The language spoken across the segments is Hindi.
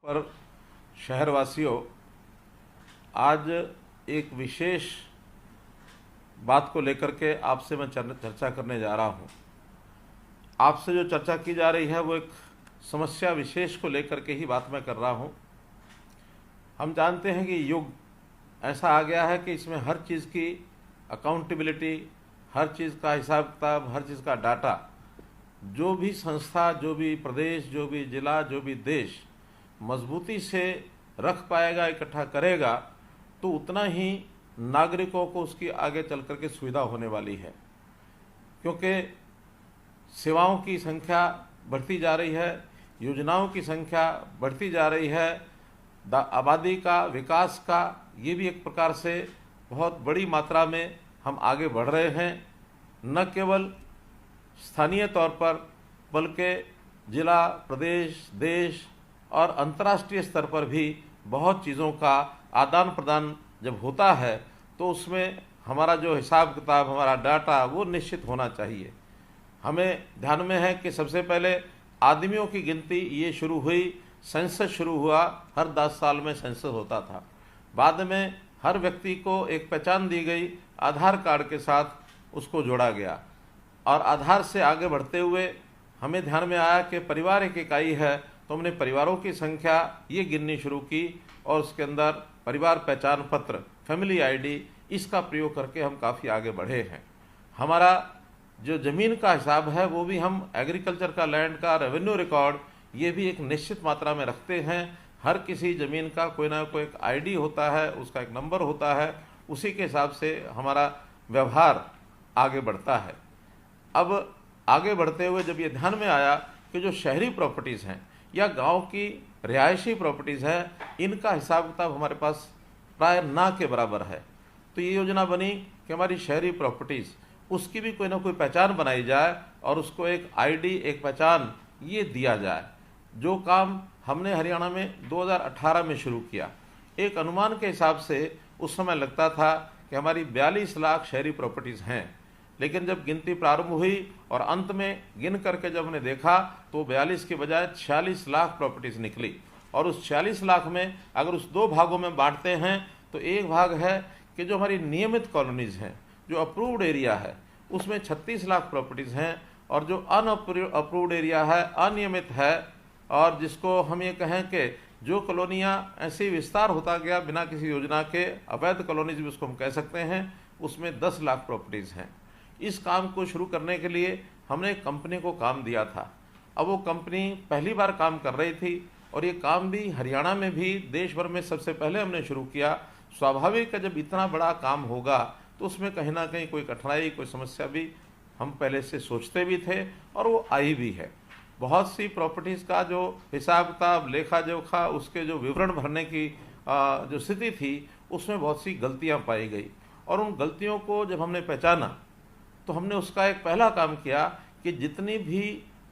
पर शहरवासियों, आज एक विशेष बात को लेकर के आपसे मैं चर्चा करने जा रहा हूं। आपसे जो चर्चा की जा रही है वो एक समस्या विशेष को लेकर के ही बात मैं कर रहा हूं। हम जानते हैं कि युग ऐसा आ गया है कि इसमें हर चीज़ की अकाउंटेबिलिटी, हर चीज़ का हिसाब किताब, हर चीज़ का डाटा, जो भी संस्था, जो भी प्रदेश, जो भी जिला, जो भी देश मजबूती से रख पाएगा, इकट्ठा करेगा, तो उतना ही नागरिकों को उसकी आगे चल कर के सुविधा होने वाली है। क्योंकि सेवाओं की संख्या बढ़ती जा रही है, योजनाओं की संख्या बढ़ती जा रही है, आबादी का, विकास का, ये भी एक प्रकार से बहुत बड़ी मात्रा में हम आगे बढ़ रहे हैं। न केवल स्थानीय तौर पर बल्कि जिला, प्रदेश, देश और अंतर्राष्ट्रीय स्तर पर भी बहुत चीज़ों का आदान प्रदान जब होता है तो उसमें हमारा जो हिसाब किताब, हमारा डाटा वो निश्चित होना चाहिए। हमें ध्यान में है कि सबसे पहले आदमियों की गिनती ये शुरू हुई, सेंसस शुरू हुआ, हर 10 साल में सेंसस होता था। बाद में हर व्यक्ति को एक पहचान दी गई, आधार कार्ड के साथ उसको जोड़ा गया और आधार से आगे बढ़ते हुए हमें ध्यान में आया कि परिवार एक इकाई है, तो हमने परिवारों की संख्या ये गिननी शुरू की और उसके अंदर परिवार पहचान पत्र, फैमिली आईडी, इसका प्रयोग करके हम काफ़ी आगे बढ़े हैं। हमारा जो ज़मीन का हिसाब है वो भी हम एग्रीकल्चर का, लैंड का रेवेन्यू रिकॉर्ड, ये भी एक निश्चित मात्रा में रखते हैं। हर किसी ज़मीन का कोई ना कोई एक आईडी होता है, उसका एक नंबर होता है, उसी के हिसाब से हमारा व्यवहार आगे बढ़ता है। अब आगे बढ़ते हुए जब ये ध्यान में आया कि जो शहरी प्रॉपर्टीज़ हैं या गांव की रिहायशी प्रॉपर्टीज़ हैं, इनका हिसाब किताब हमारे पास प्राय ना के बराबर है, तो ये योजना बनी कि हमारी शहरी प्रॉपर्टीज़, उसकी भी कोई ना कोई पहचान बनाई जाए और उसको एक आईडी, एक पहचान ये दिया जाए। जो काम हमने हरियाणा में 2018 में शुरू किया, एक अनुमान के हिसाब से उस समय लगता था कि हमारी 42 लाख शहरी प्रॉपर्टीज़ हैं, लेकिन जब गिनती प्रारंभ हुई और अंत में गिन करके जब हमने देखा तो 42 के बजाय 46 लाख प्रॉपर्टीज़ निकली। और उस 46 लाख में अगर उस दो भागों में बांटते हैं तो एक भाग है कि जो हमारी नियमित कॉलोनीज़ हैं, जो अप्रूव्ड एरिया है, उसमें 36 लाख प्रॉपर्टीज़ हैं, और जो अनअप्रूव्ड एरिया है, अनियमित है, और जिसको हम ये कहें कि जो कॉलोनियाँ ऐसे विस्तार होता गया बिना किसी योजना के, अवैध कॉलोनीज भी उसको हम कह सकते हैं, उसमें 10 लाख प्रॉपर्टीज़ हैं। इस काम को शुरू करने के लिए हमने एक कंपनी को काम दिया था। अब वो कंपनी पहली बार काम कर रही थी और ये काम भी हरियाणा में भी, देश भर में सबसे पहले हमने शुरू किया। स्वाभाविक है, जब इतना बड़ा काम होगा तो उसमें कहीं ना कहीं कोई कठिनाई, कोई समस्या भी हम पहले से सोचते भी थे और वो आई भी है। बहुत सी प्रॉपर्टीज़ का जो हिसाब किताब, लेखा जोखा, उसके जो विवरण भरने की जो स्थिति थी, उसमें बहुत सी गलतियाँ पाई गई। और उन गलतियों को जब हमने पहचाना तो हमने उसका एक पहला काम किया कि जितनी भी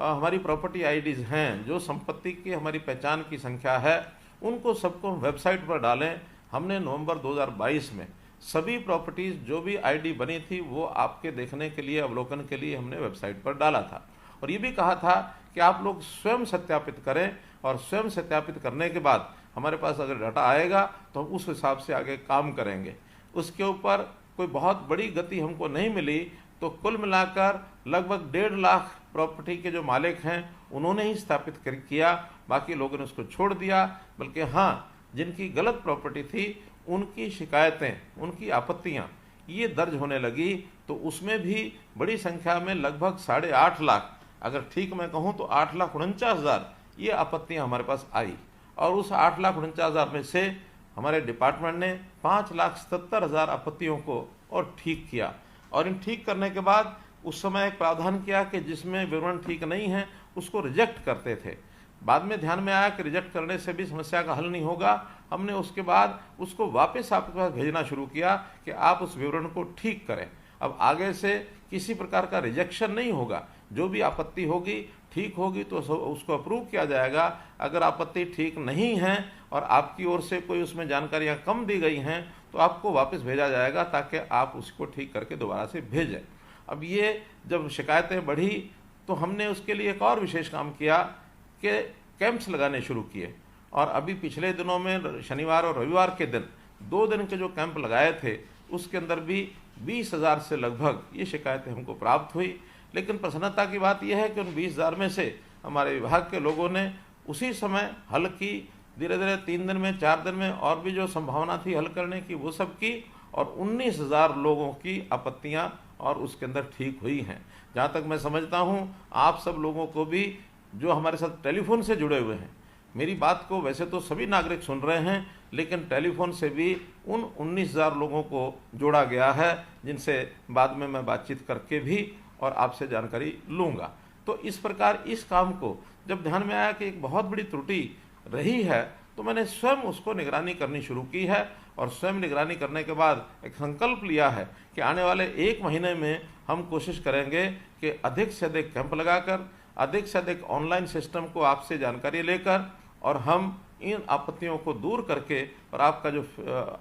हमारी प्रॉपर्टी आईडीज़ हैं, जो संपत्ति की हमारी पहचान की संख्या है, उनको सबको वेबसाइट पर डालें। हमने नवंबर 2022 में सभी प्रॉपर्टीज़ जो भी आईडी बनी थी वो आपके देखने के लिए, अवलोकन के लिए हमने वेबसाइट पर डाला था। और ये भी कहा था कि आप लोग स्वयं सत्यापित करें, और स्वयं सत्यापित करने के बाद हमारे पास अगर डाटा आएगा तो हम उस हिसाब से आगे काम करेंगे। उसके ऊपर कोई बहुत बड़ी गति हमको नहीं मिली, तो कुल मिलाकर लगभग 1.5 लाख प्रॉपर्टी के जो मालिक हैं उन्होंने ही स्थापित किया, बाकी लोगों ने उसको छोड़ दिया। बल्कि हाँ, जिनकी गलत प्रॉपर्टी थी उनकी शिकायतें, उनकी आपत्तियां ये दर्ज होने लगी, तो उसमें भी बड़ी संख्या में लगभग 8.5 लाख, अगर ठीक मैं कहूँ तो 8,49,000 ये आपत्तियां हमारे पास आई। और उस 8,49,000 में से हमारे डिपार्टमेंट ने 5,77,000 आपत्तियों को और ठीक किया। और इन ठीक करने के बाद उस समय एक प्रावधान किया कि जिसमें विवरण ठीक नहीं है उसको रिजेक्ट करते थे। बाद में ध्यान में आया कि रिजेक्ट करने से भी समस्या का हल नहीं होगा। हमने उसके बाद उसको वापस आपके पास भेजना शुरू किया कि आप उस विवरण को ठीक करें। अब आगे से किसी प्रकार का रिजेक्शन नहीं होगा, जो भी आपत्ति होगी ठीक होगी तो उसको अप्रूव किया जाएगा। अगर आपत्ति ठीक नहीं है और आपकी ओर से कोई उसमें जानकारियां कम दी गई हैं तो आपको वापस भेजा जाएगा, ताकि आप उसको ठीक करके दोबारा से भेजें। अब ये जब शिकायतें बढ़ी तो हमने उसके लिए एक और विशेष काम किया कि कैंप्स लगाने शुरू किए। और अभी पिछले दिनों में शनिवार और रविवार के दिन 2 दिन के जो कैंप लगाए थे उसके अंदर भी 20,000 से लगभग ये शिकायतें हमको प्राप्त हुई। लेकिन प्रसन्नता की बात यह है कि उन 20,000 में से हमारे विभाग के लोगों ने उसी समय हल की, धीरे धीरे 3 दिन में 4 दिन में और भी जो संभावना थी हल करने की वो सब की, और 19,000 लोगों की आपत्तियां और उसके अंदर ठीक हुई हैं। जहाँ तक मैं समझता हूँ आप सब लोगों को भी जो हमारे साथ टेलीफोन से जुड़े हुए हैं, मेरी बात को वैसे तो सभी नागरिक सुन रहे हैं, लेकिन टेलीफोन से भी उन 19,000 लोगों को जोड़ा गया है जिनसे बाद में मैं बातचीत करके भी और आपसे जानकारी लूँगा। तो इस प्रकार इस काम को जब ध्यान में आया कि एक बहुत बड़ी त्रुटि रही है तो मैंने स्वयं उसको निगरानी करनी शुरू की है, और स्वयं निगरानी करने के बाद एक संकल्प लिया है कि आने वाले 1 महीने में हम कोशिश करेंगे कि अधिक से अधिक कैंप लगाकर, अधिक से अधिक ऑनलाइन सिस्टम को आपसे जानकारी लेकर, और हम इन आपत्तियों को दूर करके और आपका जो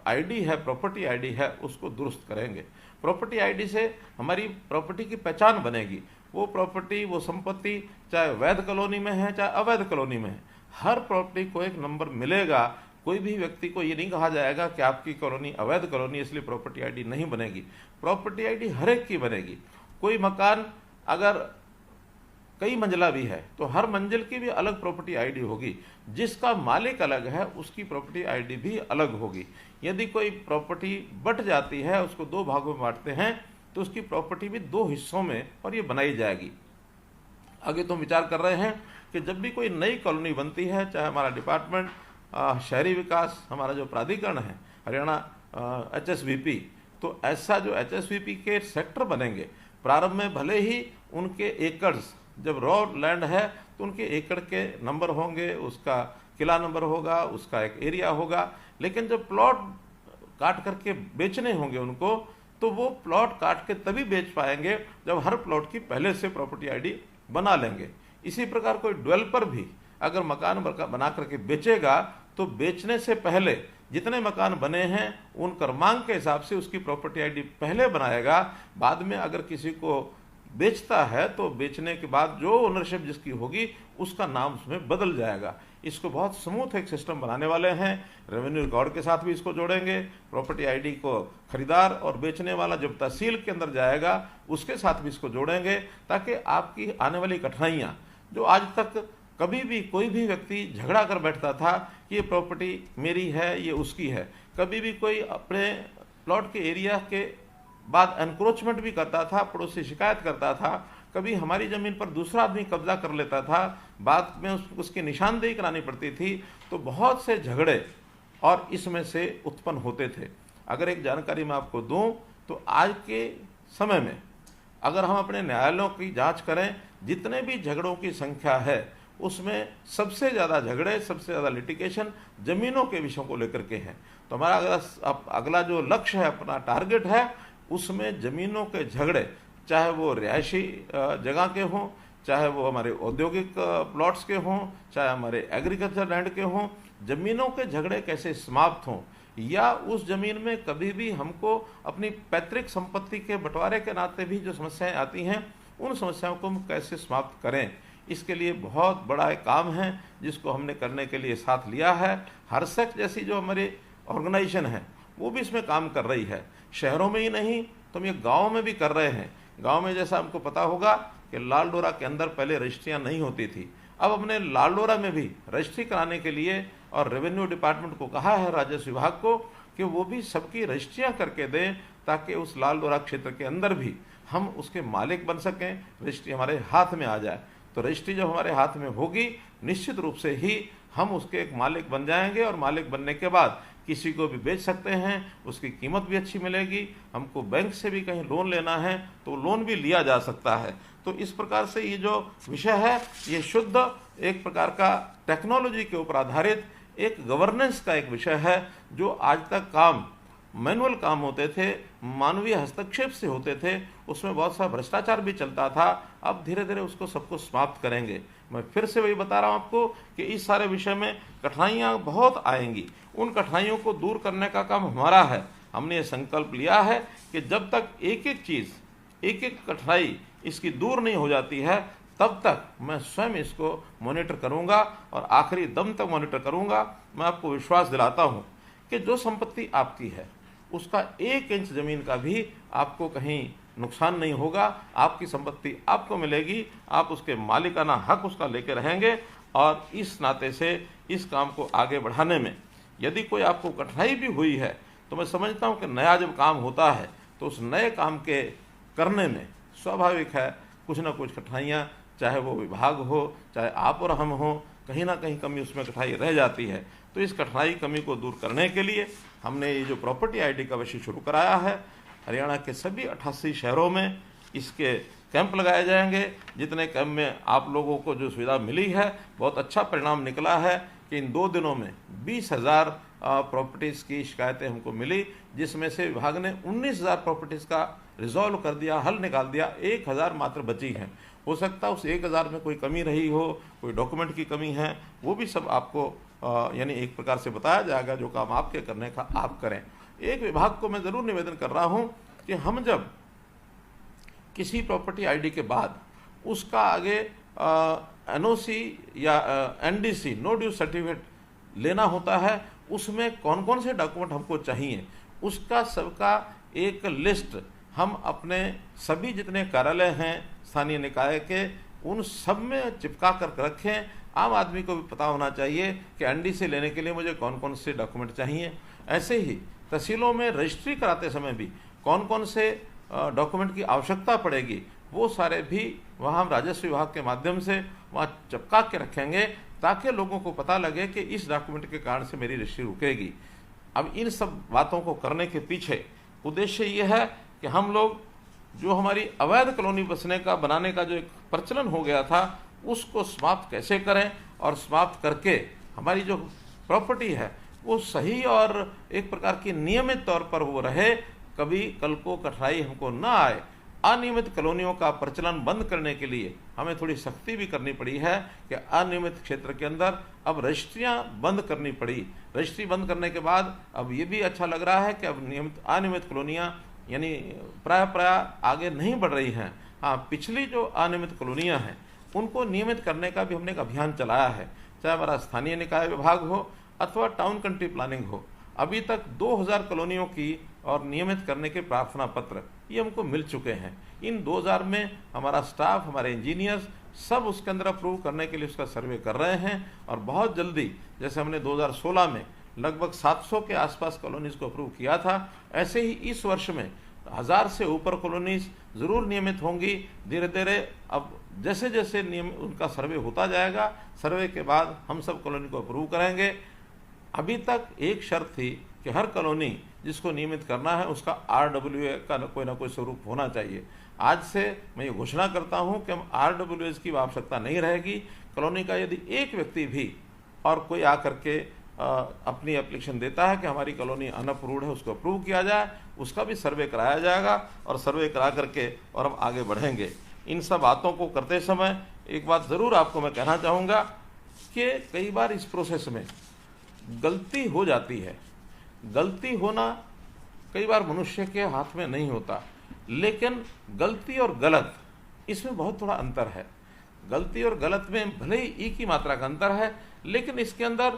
आईडी है, प्रॉपर्टी आईडी है, उसको दुरुस्त करेंगे। प्रॉपर्टी आईडी से हमारी प्रॉपर्टी की पहचान बनेगी। वो प्रॉपर्टी, वो संपत्ति चाहे वैध कॉलोनी में है चाहे अवैध कॉलोनी में है, हर प्रॉपर्टी को एक नंबर मिलेगा। कोई भी व्यक्ति को ये नहीं कहा जाएगा कि आपकी कॉलोनी अवैध कॉलोनी इसलिए प्रॉपर्टी आईडी नहीं बनेगी। प्रॉपर्टी आईडी हर एक की बनेगी। कोई मकान अगर कई मंजिला भी है तो हर मंजिल की भी अलग प्रॉपर्टी आईडी होगी। जिसका मालिक अलग है उसकी प्रॉपर्टी आईडी भी अलग होगी। यदि कोई प्रॉपर्टी बट जाती है, उसको 2 भागों में बांटते हैं, तो उसकी प्रॉपर्टी भी 2 हिस्सों में और ये बनाई जाएगी। आगे तो विचार कर रहे हैं कि जब भी कोई नई कॉलोनी बनती है, चाहे हमारा डिपार्टमेंट शहरी विकास, हमारा जो प्राधिकरण है हरियाणा HSVP, तो ऐसा जो HSVP के सेक्टर बनेंगे, प्रारंभ में भले ही उनके एकड़्स, जब रॉ लैंड है तो उनके एकड़ के नंबर होंगे, उसका किला नंबर होगा, उसका एक एरिया होगा, लेकिन जब प्लॉट काट करके बेचने होंगे उनको, तो वो प्लॉट काट के तभी बेच पाएंगे जब हर प्लॉट की पहले से प्रॉपर्टी आईडी बना लेंगे। इसी प्रकार कोई डेवलपर भी अगर मकान बना करके बेचेगा तो बेचने से पहले जितने मकान बने हैं उन क्रमांक के हिसाब से उसकी प्रॉपर्टी आईडी पहले बनाएगा। बाद में अगर किसी को बेचता है तो बेचने के बाद जो ओनरशिप जिसकी होगी उसका नाम उसमें बदल जाएगा। इसको बहुत स्मूथ एक सिस्टम बनाने वाले हैं। रेवेन्यू रिकॉर्ड के साथ भी इसको जोड़ेंगे। प्रॉपर्टी आईडी को खरीदार और बेचने वाला जब तहसील के अंदर जाएगा उसके साथ भी इसको जोड़ेंगे, ताकि आपकी आने वाली कठिनाइयाँ, जो आज तक कभी भी कोई भी व्यक्ति झगड़ा कर बैठता था कि ये प्रॉपर्टी मेरी है, ये उसकी है, कभी भी कोई अपने प्लॉट के एरिया के बाद एनक्रोचमेंट भी करता था, पड़ोसी शिकायत करता था, कभी हमारी ज़मीन पर दूसरा आदमी कब्जा कर लेता था, बाद में उसकी निशानदेही करानी पड़ती थी, तो बहुत से झगड़े और इसमें से उत्पन्न होते थे। अगर एक जानकारी मैं आपको दूं तो आज के समय में अगर हम अपने न्यायालयों की जांच करें, जितने भी झगड़ों की संख्या है उसमें सबसे ज़्यादा झगड़े, सबसे ज़्यादा लिटिगेशन ज़मीनों के विषयों को लेकर के हैं। तो हमारा अगला जो लक्ष्य है, अपना टारगेट है, उसमें ज़मीनों के झगड़े, चाहे वो रिहायशी जगह के हों, चाहे वो हमारे औद्योगिक प्लॉट्स के हों, चाहे हमारे एग्रीकल्चर लैंड के हों, ज़मीनों के झगड़े कैसे समाप्त हों, या उस ज़मीन में कभी भी हमको अपनी पैतृक संपत्ति के बंटवारे के नाते भी जो समस्याएं आती हैं उन समस्याओं को हम कैसे समाप्त करें। इसके लिए बहुत बड़ा एक काम है जिसको हमने करने के लिए साथ लिया है। हरसक जैसी जो हमारी ऑर्गेनाइजेशन है वो भी इसमें काम कर रही है। शहरों में ही नहीं तो हम ये गाँव में भी कर रहे हैं। गांव में जैसा हमको पता होगा कि लाल डोरा के अंदर पहले रजिस्ट्रियाँ नहीं होती थी, अब हमने लाल डोरा में भी रजिस्ट्री कराने के लिए और रेवेन्यू डिपार्टमेंट को कहा है, राजस्व विभाग को, कि वो भी सबकी रजिस्ट्रियाँ करके दें, ताकि उस लाल डोरा क्षेत्र के अंदर भी हम उसके मालिक बन सकें, रजिस्ट्री हमारे हाथ में आ जाए। तो रजिस्ट्री जब हमारे हाथ में होगी निश्चित रूप से ही हम उसके एक मालिक बन जाएंगे, और मालिक बनने के बाद किसी को भी बेच सकते हैं, उसकी कीमत भी अच्छी मिलेगी। हमको बैंक से भी कहीं लोन लेना है तो लोन भी लिया जा सकता है। तो इस प्रकार से ये जो विषय है ये शुद्ध एक प्रकार का टेक्नोलॉजी के ऊपर आधारित एक गवर्नेंस का एक विषय है। जो आज तक काम मैनुअल काम होते थे, मानवीय हस्तक्षेप से होते थे, उसमें बहुत सा भ्रष्टाचार भी चलता था, अब धीरे धीरे उसको सबको समाप्त करेंगे। मैं फिर से वही बता रहा हूँ आपको कि इस सारे विषय में कठिनाइयाँ बहुत आएंगी, उन कठिनाइयों को दूर करने का काम हमारा है। हमने ये संकल्प लिया है कि जब तक एक एक चीज़, एक एक कठिनाई इसकी दूर नहीं हो जाती है, तब तक मैं स्वयं इसको मॉनिटर करूंगा और आखिरी दम तक मॉनिटर करूंगा। मैं आपको विश्वास दिलाता हूं कि जो संपत्ति आपकी है उसका 1 इंच ज़मीन का भी आपको कहीं नुकसान नहीं होगा। आपकी संपत्ति आपको मिलेगी, आप उसके मालिकाना हक उसका लेके रहेंगे। और इस नाते से इस काम को आगे बढ़ाने में यदि कोई आपको कठिनाई भी हुई है तो मैं समझता हूं कि नया जब काम होता है तो उस नए काम के करने में स्वाभाविक है कुछ ना कुछ कठिनाइयाँ, चाहे वो विभाग हो चाहे आप और हम हो, कहीं ना कहीं कमी उसमें कठिनाई रह जाती है। तो इस कठिनाई कमी को दूर करने के लिए हमने ये जो प्रॉपर्टी आईडी का विषय शुरू कराया है, हरियाणा के सभी 88 शहरों में इसके कैंप लगाए जाएंगे। जितने कैंप में आप लोगों को जो सुविधा मिली है, बहुत अच्छा परिणाम निकला है कि इन 2 दिनों में 20,000 प्रॉपर्टीज़ की शिकायतें हमको मिली, जिसमें से विभाग ने 19,000 प्रॉपर्टीज़ का रिजॉल्व कर दिया, हल निकाल दिया। 1,000 मात्र बची हैं। हो सकता है उस 1,000 में कोई कमी रही हो, कोई डॉक्यूमेंट की कमी है, वो भी सब आपको यानी एक प्रकार से बताया जाएगा। जो काम आपके करने का आप करें। एक विभाग को मैं ज़रूर निवेदन कर रहा हूँ कि हम जब किसी प्रॉपर्टी आईडी के बाद उसका आगे एनओसी या एनडीसी नो ड्यूज सर्टिफिकेट लेना होता है, उसमें कौन कौन से डॉक्यूमेंट हमको चाहिए उसका सबका एक लिस्ट हम अपने सभी जितने कार्यालय हैं स्थानीय निकाय के, उन सब में चिपका कर रखें। आम आदमी को भी पता होना चाहिए कि एनडीसी लेने के लिए मुझे कौन कौन से डॉक्यूमेंट चाहिए। ऐसे ही तहसीलों में रजिस्ट्री कराते समय भी कौन कौन से डॉक्यूमेंट की आवश्यकता पड़ेगी, वो सारे भी वहाँ हम राजस्व विभाग के माध्यम से वहाँ चिपका के रखेंगे, ताकि लोगों को पता लगे कि इस डॉक्यूमेंट के कारण से मेरी रजिस्ट्री रुकेगी। अब इन सब बातों को करने के पीछे उद्देश्य ये है कि हम लोग जो हमारी अवैध कॉलोनी बनाने का जो एक प्रचलन हो गया था, उसको समाप्त कैसे करें और समाप्त करके हमारी जो प्रॉपर्टी है वो सही और एक प्रकार की नियमित तौर पर वो रहे, कभी कल को कठिनाई हमको ना आए। अनियमित कॉलोनियों का प्रचलन बंद करने के लिए हमें थोड़ी सख्ती भी करनी पड़ी है कि अनियमित क्षेत्र के अंदर अब रजिस्ट्रियाँ बंद करनी पड़ी। रजिस्ट्री बंद करने के बाद अब ये भी अच्छा लग रहा है कि अब अनियमित कॉलोनियाँ यानी प्राय आगे नहीं बढ़ रही हैं। हाँ, पिछली जो अनियमित कॉलोनियाँ हैं उनको नियमित करने का भी हमने एक अभियान चलाया है, चाहे हमारा स्थानीय निकाय विभाग हो अथवा टाउन कंट्री प्लानिंग हो। अभी तक 2000 कॉलोनियों की और नियमित करने के प्रार्थना पत्र ये हमको मिल चुके हैं। इन 2000 में हमारा स्टाफ, हमारे इंजीनियर्स सब उसके अंदर अप्रूव करने के लिए उसका सर्वे कर रहे हैं। और बहुत जल्दी, जैसे हमने 2016 में लगभग 700 के आसपास कॉलोनीज़ को अप्रूव किया था, ऐसे ही इस वर्ष में 1000 से ऊपर कॉलोनीज़ ज़रूर नियमित होंगी। धीरे धीरे अब जैसे जैसे नियम उनका सर्वे होता जाएगा, सर्वे के बाद हम सब कॉलोनी को अप्रूव करेंगे। अभी तक एक शर्त थी कि हर कॉलोनी जिसको नियमित करना है उसका RWA का कोई ना कोई स्वरूप होना चाहिए। आज से मैं ये घोषणा करता हूँ कि हम RWAs की आवश्यकता नहीं रहेगी। कॉलोनी का यदि एक व्यक्ति भी और कोई आकर के अपनी एप्लीकेशन देता है कि हमारी कॉलोनी अनअप्रूव्ड है, उसको अप्रूव किया जाए, उसका भी सर्वे कराया जाएगा और सर्वे करा करके और हम आगे बढ़ेंगे। इन सब बातों को करते समय एक बात ज़रूर आपको मैं कहना चाहूँगा कि कई बार इस प्रोसेस में गलती हो जाती है। गलती होना कई बार मनुष्य के हाथ में नहीं होता, लेकिन गलती और गलत इसमें बहुत थोड़ा अंतर है। गलती और गलत में भले ही ई की मात्रा का अंतर है, लेकिन इसके अंदर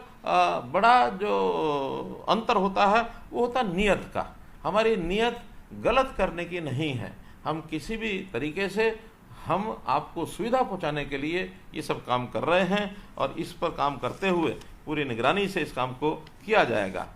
बड़ा जो अंतर होता है वो होता नियत का। हमारी नियत गलत करने की नहीं है। हम किसी भी तरीके से हम आपको सुविधा पहुंचाने के लिए ये सब काम कर रहे हैं और इस पर काम करते हुए पूरी निगरानी से इस काम को किया जाएगा।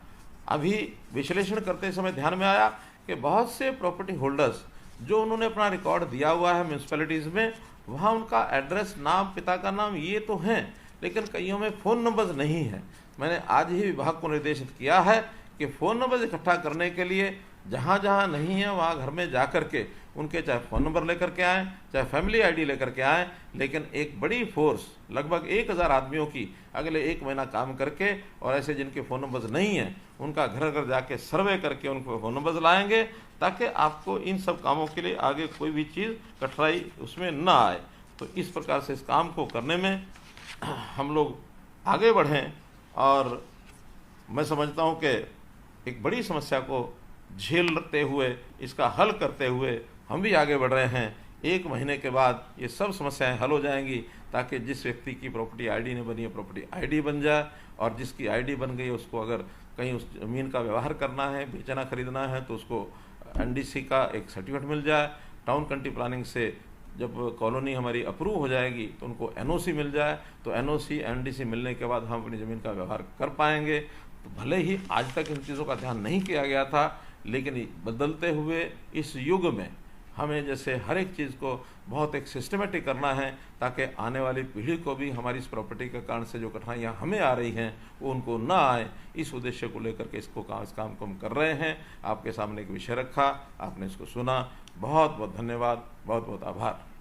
अभी विश्लेषण करते समय ध्यान में आया कि बहुत से प्रॉपर्टी होल्डर्स जो उन्होंने अपना रिकॉर्ड दिया हुआ है म्यूनसिपैलिटीज़ में, वहाँ उनका एड्रेस, नाम, पिता का नाम ये तो हैं, लेकिन कईयों में फ़ोन नंबर्स नहीं हैं। मैंने आज ही विभाग को निर्देशित किया है कि फ़ोन नंबर इकट्ठा करने के लिए जहाँ जहाँ नहीं है वहाँ घर में जा कर के उनके चाहे फ़ोन नंबर लेकर के आएँ, चाहे फैमिली आईडी लेकर के आएँ, लेकिन एक बड़ी फोर्स लगभग 1000 आदमियों की अगले 1 महीना काम करके और ऐसे जिनके फ़ोन नंबर्स नहीं हैं उनका घर घर जाके सर्वे करके उनको फ़ोन नंबर्स लाएंगे, ताकि आपको इन सब कामों के लिए आगे कोई भी चीज़ कठिनाई उसमें ना आए। तो इस प्रकार से इस काम को करने में हम लोग आगे बढ़ें और मैं समझता हूँ कि एक बड़ी समस्या को झेलते हुए, इसका हल करते हुए हम भी आगे बढ़ रहे हैं। 1 महीने के बाद ये सब समस्याएं हल हो जाएंगी, ताकि जिस व्यक्ति की प्रॉपर्टी आईडी नहीं बनी है प्रॉपर्टी आईडी बन जाए, और जिसकी आईडी बन गई है उसको अगर कहीं उस ज़मीन का व्यवहार करना है, बेचना खरीदना है, तो उसको एनडीसी का एक सर्टिफिकेट मिल जाए। टाउन कंट्री प्लानिंग से जब कॉलोनी हमारी अप्रूव हो जाएगी तो उनको एनओसी मिल जाए, तो एनओसी एनडीसी मिलने के बाद हम अपनी ज़मीन का व्यवहार कर पाएंगे। तो भले ही आज तक इन चीज़ों का ध्यान नहीं किया गया था, लेकिन बदलते हुए इस युग में हमें जैसे हर एक चीज़ को बहुत एक सिस्टमेटिक करना है, ताकि आने वाली पीढ़ी को भी हमारी इस प्रॉपर्टी के कारण से जो कठिनाइयाँ हमें आ रही हैं वो उनको ना आए। इस उद्देश्य को लेकर के इस काम को हम कर रहे हैं। आपके सामने एक विषय रखा, आपने इसको सुना। बहुत बहुत धन्यवाद, बहुत बहुत आभार।